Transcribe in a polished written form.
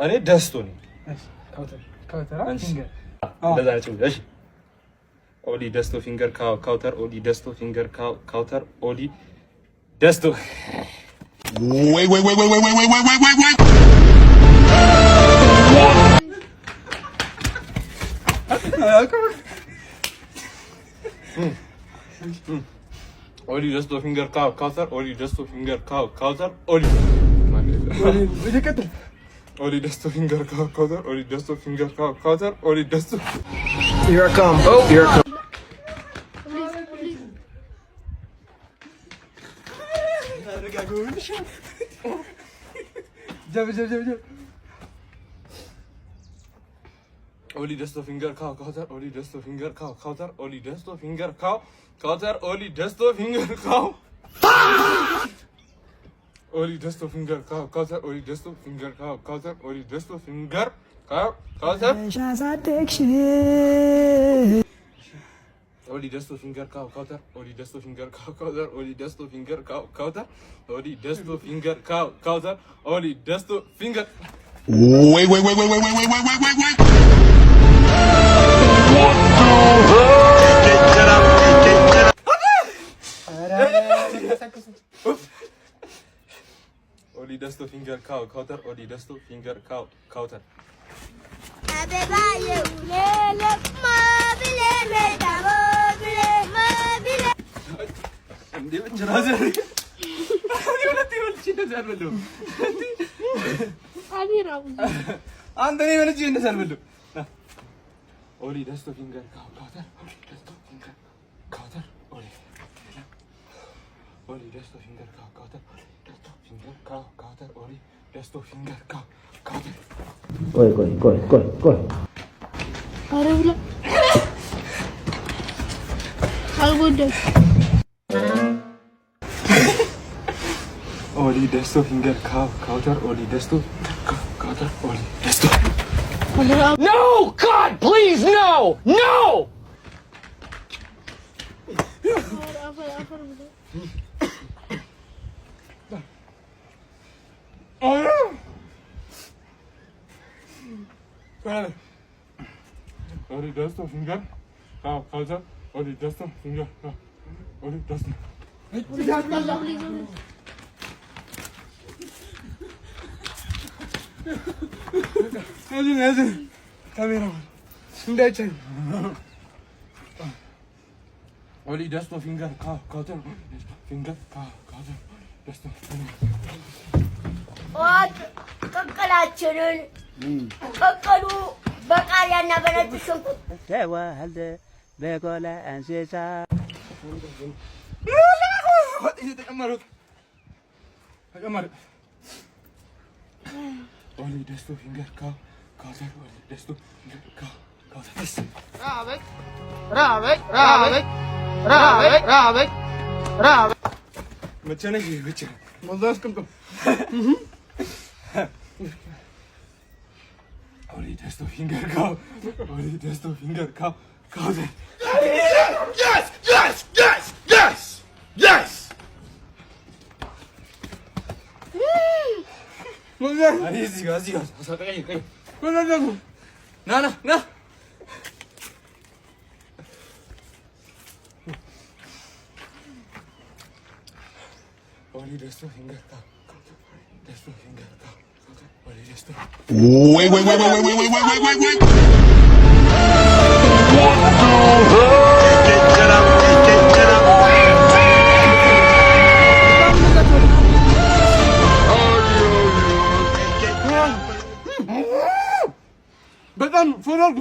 እኔ ደስቶ ነኝ። ኦሊ ደስቶ ፊንገር ካውተር ኦሊ ደስቶ ፊንገር ካውተር ኦሊ ደስቶ ኦሊ ደስቶ ፊንገር ካውተር ኦሊ ደስቶ ፊንገር ካውተር ኦሊ ኦሊ ደስቶ ፊንገር ካውተር ኦሊ ደስቶ ፊንገር ካውተር ኦሊ ደስቶ Here I come. Oh, here I come. Oli desto finger kauter, Oli desto finger kauter, Oli desto finger kauter, Oli desto finger Oli desto finger kauter, Oli desto finger kauter, Oli desto finger kauter. Oli desto finger kauter, Oli desto finger kauter, Oli desto finger kauter, Oli desto finger kauter, Oli desto finger. Wait. What the hell? Oli desto finger kauter, Oli desto finger kauter. Anthony በልጅ እንደዛል በሉ ኦሊ ደስቶ ፊንገር ካውተር ኦሊ ደስቶ ፊንገር ካውተር ኦሊ ኦሊ ደስቶ ፊንገር ካውተር ኦሊ ደስቶ ፊንገር ካውተር ኦሊ ደስቶ ፊንገር ካውተር ቆይ አረ ብላ አልጎደም ኦሊ ደስቶ ፊንገር ካውተር ኦሊ ደስቶ ካውተር ኦሊ ደስቶ No! God, please, no! No! Oli desto finger kauter, Oli desto finger Oli desto. Hadi kameraman. Şimdi açayım. Oli desto finger kauter, finger kauter, desto. Ot kakalaçırın. Kakalu bakaryanna በነጭ ሽንኩርት ተዋህደ በቆላ እንስሳ Oli desto finger kauter, Oli desto finger kauter. Rabbit. መቸነሽ ብቻ ሞልዳስ ከምቶ Oli desto finger Oli desto finger kauter. Yes. አይ እዚህ ጋር አሳቀኝ ና ኦሊ ደስቶ ፊንገር ደስቶ ፊንገር ኦሊ ደስቶ Wait. በጣም ፎርዋርድ